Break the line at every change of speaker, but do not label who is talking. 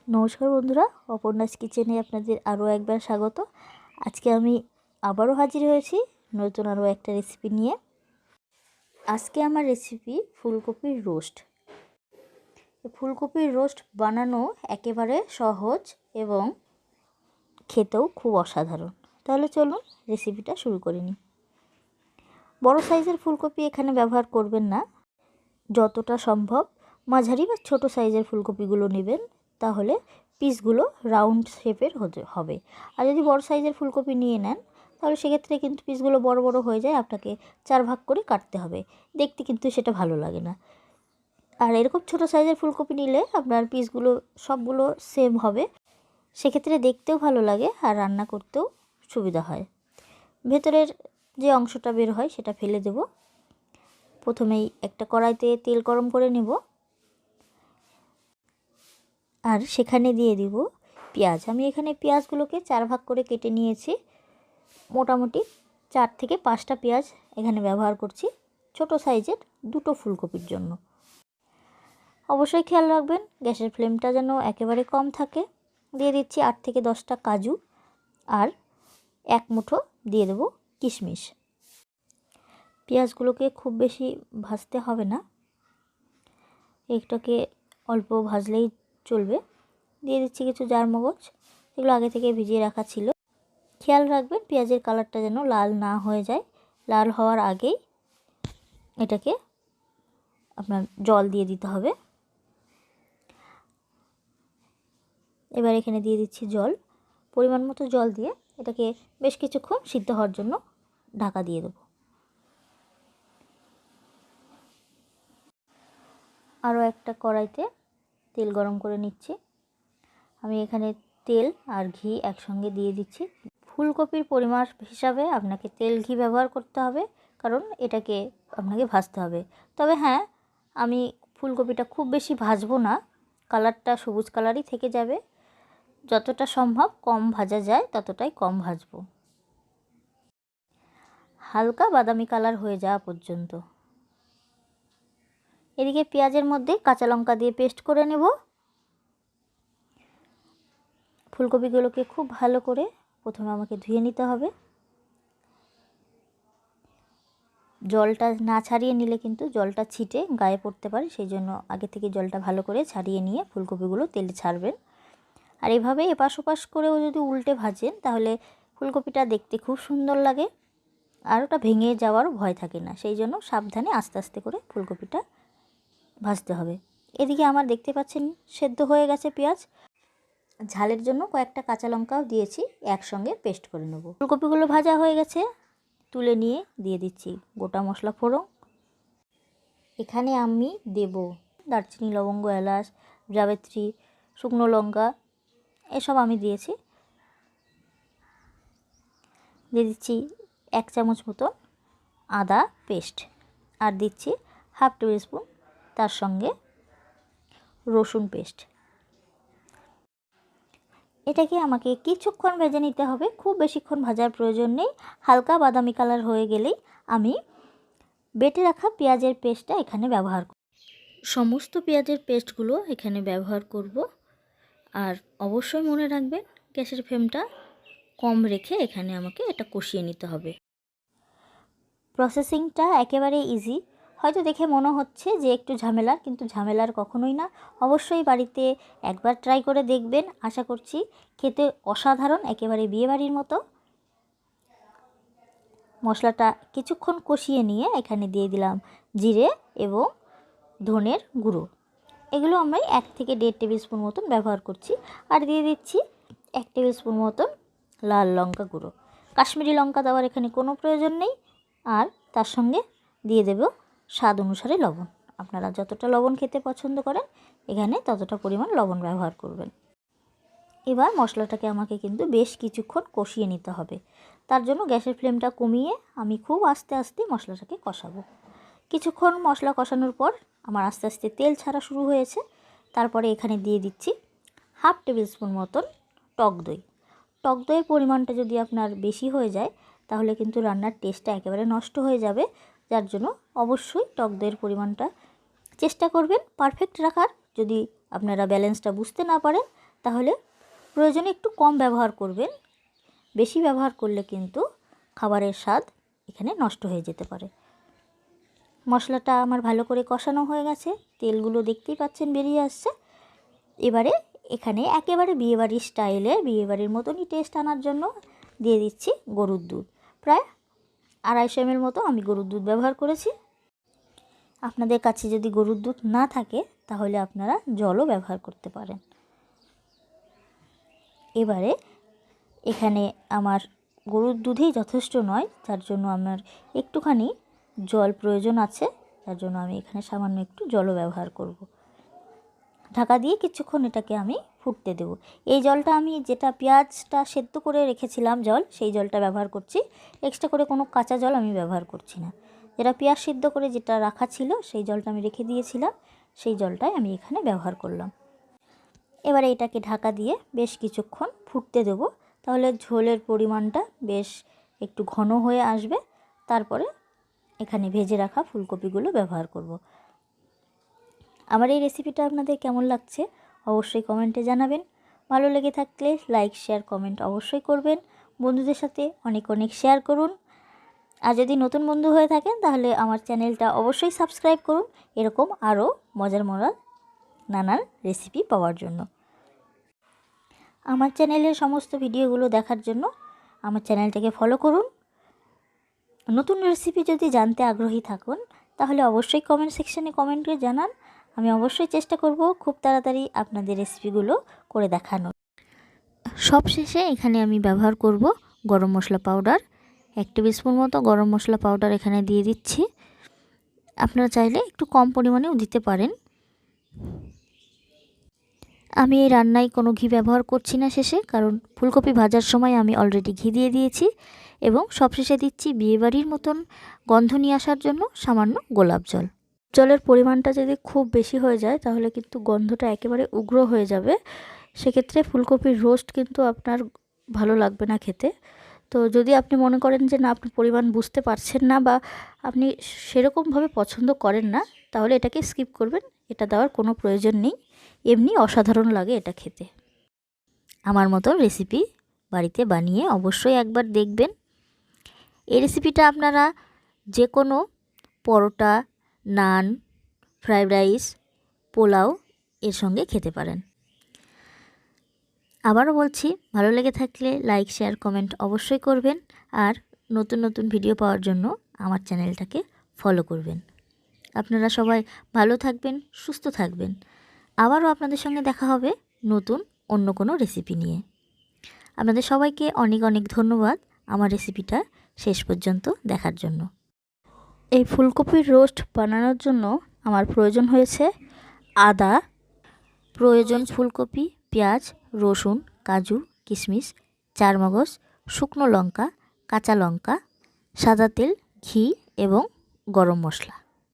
নমস্কার বন্ধুরা, অপর্ণাস কিচেনে আপনাদের আরও একবার স্বাগত। আজকে আমি আবারও হাজির হয়েছি নতুন আরও একটা রেসিপি নিয়ে। আজকে আমার রেসিপি ফুলকপির রোস্ট। ফুলকপির রোস্ট বানানো একেবারে সহজ এবং খেতেও খুব অসাধারণ। তাহলে চলুন রেসিপিটা শুরু করে নিই। বড় সাইজের ফুলকপি এখানে ব্যবহার করবেন না, যতটা সম্ভব মাঝারি বা ছোট সাইজের ফুলকপিগুলো নেবেন, তাহলে পিসগুলো রাউন্ড শেপের হবে। আর যদি বড় সাইজের ফুলকপি নিয়ে নেন তাহলে সেক্ষেত্রে কিন্তু পিসগুলো বড় বড় হয়ে যায়, আপনাকে 4 ভাগ করে কাটতে হবে, দেখতে কিন্তু সেটা ভালো লাগে না। আর এরকম ছোট সাইজের ফুলকপি নিলে আপনার পিসগুলো সবগুলো সেম হবে, সেক্ষেত্রে দেখতেও ভালো লাগে আর রান্না করতেও সুবিধা হয়। ভেতরের যে অংশটা বের হয় সেটা ফেলে দেব। প্রথমেই একটা কড়াইতে তেল গরম করে নেব, আর সেখানে দিয়ে দিব পেঁয়াজ। আমি এখানে পেঁয়াজগুলোকে 4 ভাগ করে কেটে নিয়েছি। মোটামুটি 4 থেকে 5টা পেঁয়াজ এখানে ব্যবহার করছি, ছোট সাইজের 2টো ফুলকপির জন্য। অবশ্যই খেয়াল রাখবেন গ্যাসের ফ্লেমটা যেন একেবারে কম থাকে। দিয়ে দিচ্ছি 8 থেকে 10টা কাজু, আর 1 মুঠো দিয়ে দেব কিশমিশ। পেঁয়াজগুলোকে খুব বেশি ভাজতে হবে না, একটাকে অল্প ভাজলেই চলবে। দিয়ে দিচ্ছি কিছু জারমগজ, এগুলো আগে থেকে ভিজিয়ে রাখা ছিল। খেয়াল রাখবেন পেঁয়াজের কালারটা যেন লাল না হয়ে যায়। লাল হওয়ার আগেই এটাকে আপনার জল দিয়ে দিতে হবে। এবার এখানে দিয়ে দিচ্ছি জল, পরিমাণ মতো জল দিয়ে এটাকে বেশ কিছুক্ষণ সিদ্ধ হওয়ার জন্য ঢাকা দিয়ে দেব। আরও একটা কড়াইতে তেল গরম করে নিচ্ছি। আমি এখানে তেল আর ঘি একসঙ্গে দিয়ে দিচ্ছি। ফুলকপির পরিমাণ হিসাবে আপনাকে তেল ঘি ব্যবহার করতে হবে, কারণ এটাকে আপনাকে ভাজতে হবে। তবে হ্যাঁ, আমি ফুলকপিটা খুব বেশি ভাজবো না, কালারটা সবুজ কালারই থেকে যাবে। যতটা সম্ভব কম ভাজা যায় ততটাই কম ভাজবো, হালকা বাদামি কালার হয়ে যাওয়া পর্যন্ত। এদিকে পেঁয়াজের মধ্যে কাঁচা লঙ্কা দিয়ে পেস্ট করে নেব। ফুলকপিগুলোকে খুব ভালো করে প্রথমে আমাকে ধুয়ে নিতে হবে। জলটা না ছাড়িয়ে নিলে কিন্তু জলটা ছিটে গায়ে পড়তে পারে, সেই জন্য আগে থেকে জলটা ভালো করে ছাড়িয়ে নিয়ে ফুলকপিগুলো তেলে ছাড়বেন। আর এভাবে এপাশ ওপাশ করেও যদি উল্টে ভাজেন তাহলে ফুলকপিটা দেখতে খুব সুন্দর লাগে, আর ওটা ভেঙে যাওয়ারও ভয় থাকে না। সেই জন্য সাবধানে আস্তে আস্তে করে ফুলকপিটা ভাজতে হবে। এদিকে আমার দেখতে পাচ্ছেন সেদ্ধ হয়ে গেছে পেঁয়াজ। ঝালের জন্য কয়েকটা কাঁচা লঙ্কাও দিয়েছি, একসঙ্গে পেস্ট করে নেব। ফুলকপিগুলো ভাজা হয়ে গেছে, তুলে নিয়ে দিয়ে দিচ্ছি গোটা মশলা ফোড়ন। এখানে আমি দেব দারচিনি, লবঙ্গ, এলাচ, জাবিত্রী, শুকনো লঙ্কা, এসব আমি দিয়েছি। দিয়ে দিচ্ছি 1 চামচ মতো আদা পেস্ট, আর দিচ্ছি 1/2 টেবিল স্পুন তার সঙ্গে রসুন পেস্ট। এটাকে আমাকে কিছুক্ষণ ভেজে নিতে হবে, খুব বেশিক্ষণ ভাজার প্রয়োজন নেই। হালকা বাদামি কালার হয়ে গেলেই আমি বেটে রাখা পেঁয়াজের পেস্টটা এখানে ব্যবহার করব। সমস্ত পেঁয়াজের পেস্টগুলো এখানে ব্যবহার করব। আর অবশ্যই মনে রাখবেন গ্যাসের ফ্লেমটা কম রেখে এখানে আমাকে এটা কষিয়ে নিতে হবে। প্রসেসিংটা একেবারে ইজি। হয়তো দেখে মনে হচ্ছে যে একটু ঝামেলার, কিন্তু ঝামেলার কখনোই না। অবশ্যই বাড়িতে একবার ট্রাই করে দেখবেন, আশা করছি খেতে অসাধারণ, একেবারে বিয়েবাড়ির মতো। মশলাটা কিছুক্ষণ কষিয়ে নিয়ে এখানে দিয়ে দিলাম জিরে এবং ধনের গুঁড়ো। এগুলো আমি 1 থেকে 1.5 টেবিল স্পুন মতন ব্যবহার করছি। আর দিয়ে দিচ্ছি 1 টেবিল স্পুন মতন লাল লঙ্কা গুঁড়ো। কাশ্মীরি লঙ্কা দেওয়ার এখানে কোনো প্রয়োজন নেই। আর তার সঙ্গে দিয়ে দেব স্বাদ অনুসারে লবণ। আপনারা যতটা লবণ খেতে পছন্দ করেন এখানে ততটা পরিমাণ লবণ ব্যবহার করবেন। এবার মশলাটাকে আমাকে কিন্তু বেশ কিছুক্ষণ কষিয়ে নিতে হবে। তার জন্য গ্যাসের ফ্লেমটা কমিয়ে আমি খুব আস্তে আস্তে মশলাটাকে কষাবো। কিছুক্ষণ মশলা কষানোর পর আমার আস্তে আস্তে তেল ছাড়া শুরু হয়েছে। তারপরে এখানে দিয়ে দিচ্ছি 1/2 টেবিল স্পুন মতন টক দই। টক দইয়ের পরিমাণটা যদি আপনার বেশি হয়ে যায় তাহলে কিন্তু রান্নার টেস্টটা একেবারে নষ্ট হয়ে যাবে। যার জন্য অবশ্যই টক দইয়ের পরিমাণটা চেষ্টা করবেন পারফেক্ট রাখার। যদি আপনারা ব্যালেন্সটা বুঝতে না পারেন তাহলে প্রয়োজনে একটু কম ব্যবহার করবেন। বেশি ব্যবহার করলে কিন্তু খাবারের স্বাদ এখানে নষ্ট হয়ে যেতে পারে। মশলাটা আমার ভালো করে কষানো হয়ে গেছে, তেলগুলো দেখতেই পাচ্ছেন বেরিয়ে আসছে। এবারে এখানে একেবারে বিয়েবাড়ির স্টাইলে, বিয়েবাড়ির মতনই টেস্ট আনার জন্য দিয়ে দিচ্ছি গরুর দুধ। প্রায় 250 ml মতো আমি গরুর দুধ ব্যবহার করেছি। আপনাদের কাছে যদি গরুর দুধ না থাকে তাহলে আপনারা জলও ব্যবহার করতে পারেন। এবারে এখানে আমার গরুর দুধেই যথেষ্ট নয়, যার জন্য আমার একটুখানি জল প্রয়োজন আছে, তার জন্য আমি এখানে সামান্য একটু জলও ব্যবহার করব। ঢাকা দিয়ে কিছুক্ষণ এটাকে আমি ফুটতে দেব। এই জলটা আমি যেটা পেঁয়াজটা সেদ্ধ করে রেখেছিলাম জল, সেই জলটা ব্যবহার করছি। এক্সট্রা করে কোনো কাঁচা জল আমি ব্যবহার করছি না। যেটা পেঁয়াজ সিদ্ধ করে যেটা রাখা ছিল সেই জলটা আমি রেখে দিয়েছিলাম, সেই জলটাই আমি এখানে ব্যবহার করলাম। এবারে এটাকে ঢাকা দিয়ে বেশ কিছুক্ষণ ফুটতে দেব, তাহলে ঝোলের পরিমাণটা বেশ একটু ঘন হয়ে আসবে। তারপরে এখানে ভেজে রাখা ফুলকপিগুলো ব্যবহার করব। আমার এই রেসিপিটা আপনাদের কেমন লাগছে অবশ্যই কমেন্টে জানাবেন। ভালো লেগে থাকলে লাইক, শেয়ার, কমেন্ট অবশ্যই করবেন। বন্ধুদের সাথে অনেক অনেক শেয়ার করুন। আর যদি নতুন বন্ধু হয়ে থাকেন তাহলে আমার চ্যানেলটা অবশ্যই সাবস্ক্রাইব করুন, এরকম আরও মজার মজার নানান রেসিপি পাওয়ার জন্য। আমার চ্যানেলের সমস্ত ভিডিওগুলো দেখার জন্য আমার চ্যানেলটাকে ফলো করুন। নতুন রেসিপি যদি জানতে আগ্রহী থাকুন তাহলে অবশ্যই কমেন্ট সেকশানে কমেন্ট করে জানান। আমি অবশ্যই চেষ্টা করব খুব তাড়াতাড়ি আপনাদের রেসিপিগুলো করে দেখানোর। সবশেষে এখানে আমি ব্যবহার করব গরম মশলা পাউডার। 1 টেবিল স্পুন মতো গরম মশলা পাউডার এখানে দিয়ে দিচ্ছি। আপনারা চাইলে একটু কম পরিমাণেও দিতে পারেন। আমি এই রান্নায় কোনো ঘি ব্যবহার করছি না শেষে, কারণ ফুলকপি ভাজার সময় আমি অলরেডি ঘি দিয়ে দিয়েছি। এবং সবশেষে দিচ্ছি বিয়েবাড়ির মতন গন্ধ নিয়ে আসার জন্য সামান্য গোলাপ জল। জলের পরিমাণটা যদি খুব বেশি হয়ে যায় তাহলে কিন্তু গন্ধটা একেবারে উগ্র হয়ে যাবে, সেক্ষেত্রে ফুলকপির রোস্ট কিন্তু আপনার ভালো লাগবে না খেতে। তো যদি আপনি মনে করেন যে না, আপনি পরিমাণ বুঝতে পারছেন না বা আপনি সেরকমভাবে পছন্দ করেন না, তাহলে এটাকে স্কিপ করবেন। এটা দেওয়ার কোনো প্রয়োজন নেই, এমনি অসাধারণ লাগে এটা খেতে। আমার মতো রেসিপি বাড়িতে বানিয়ে অবশ্যই একবার দেখবেন। এই রেসিপিটা আপনারা যে কোনো পরোটা, নান, ফ্রাইড রাইস, পোলাও এর সঙ্গে খেতে পারেন। আবারও বলছি, ভালো লেগে থাকলে লাইক, শেয়ার, কমেন্ট অবশ্যই করবেন। আর নতুন নতুন ভিডিও পাওয়ার জন্য আমার চ্যানেলটাকে ফলো করবেন। আপনারা সবাই ভালো থাকবেন, সুস্থ থাকবেন। আবারও আপনাদের সঙ্গে দেখা হবে নতুন অন্য কোনো রেসিপি নিয়ে। আপনাদের সবাইকে অনেক অনেক ধন্যবাদ আমার রেসিপিটা শেষ পর্যন্ত দেখার জন্য। এই ফুলকপির রোস্ট বানানোর জন্য আমার প্রয়োজন হয়েছে আদা, প্রয়োজন ফুলকপি, পেঁয়াজ, রসুন, কাজু, কিশমিশ, চারমগজ, শুকনো লঙ্কা, কাঁচা লঙ্কা, সাদা তেল, ঘি এবং গরম মশলা।